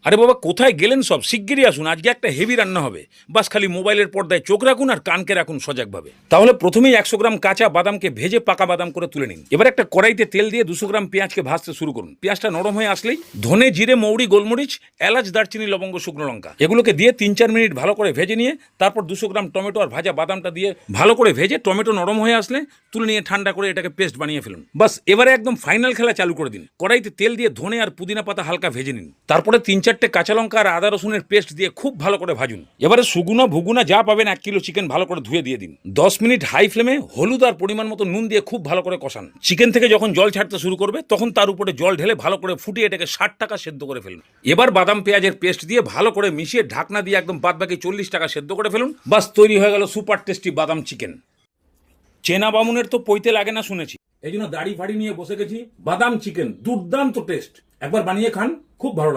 আরে বাবা, কোথায় গেলেন সব? শিগগিরই আসুন, আজকে একটা হেভি রান্না হবে। বাস খালি মোবাইলের পর্দায় চোখ রাখুন আর কানকে রাখুন সজাগভাবে। তাহলে প্রথমেই 100 গ্রাম কাঁচা বাদামকে ভেজে পাকা বাদাম করে তুলে নিন। এবার একটা কড়াইতে তেল দিয়ে 200 গ্রাম পেঁয়াজকে ভাজতে শুরু করুন। পেঁয়াজটা নরম হয়ে আসলেই ধনে, জিরে, মৌরি, গোলমরিচ, এলাচ, দারচিনি, লবঙ্গ, শুকনো লঙ্কা এগুলোকে দিয়ে 3-4 মিনিট ভালো করে ভেজে নিয়ে তারপর 200 গ্রাম টমেটো আর ভাজা বাদামটা দিয়ে ভালো করে ভেজে টমেটো নরম হয়ে আসলে তুলে নিয়ে ঠান্ডা করে এটাকে পেস্ট বানিয়ে ফেলুন। বাস এবারে একদম ফাইনাল খেলা চালু করে দিন। কড়াইতে তেল দিয়ে ধনে আর পুদিনা পাতা হালকা ভেজে নিন। তারপরে 3-4টে কাঁচা লঙ্কা আর আদা রসুনের পেস্ট দিয়ে খুব ভালো করে ভাজুন। এবারে সুগুনা ভুগুনা যা পাবেন 1 কিলো চিকেন ভালো করে ধুয়ে দিয়ে দিন। 10 মিনিট হাই ফ্লেমে হলুদ আর পরিমাণ মতো নুন দিয়ে খুব ভালো করে কষান। চিকেন থেকে যখন জল ছাড়তে শুরু করবে তখন তার উপরে জল ঢেলে ভালো করে ফুটিয়ে এটাকে 60 টাকা সেদ্ধ করে ফেলুন। এবার বাদাম পেঁয়াজের পেস্ট দিয়ে ভালো করে মিশিয়ে ঢাকনা দিয়ে একদম বাদবাকি 40 টাকা সেদ্ধ করে ফেলুন। বাস তৈরি হয়ে গেল সুপার টেস্টি বাদাম চিকেন। চেনা বামুনের তো পইতে লাগে না শুনেছি, এই জন্য দাড়ি ফাড়ি নিয়ে বসে গেছি। বাদাম চিকেন দুর্দান্ত টেস্ট, একবার বানিয়ে খান, খুব ভালো লাগবে।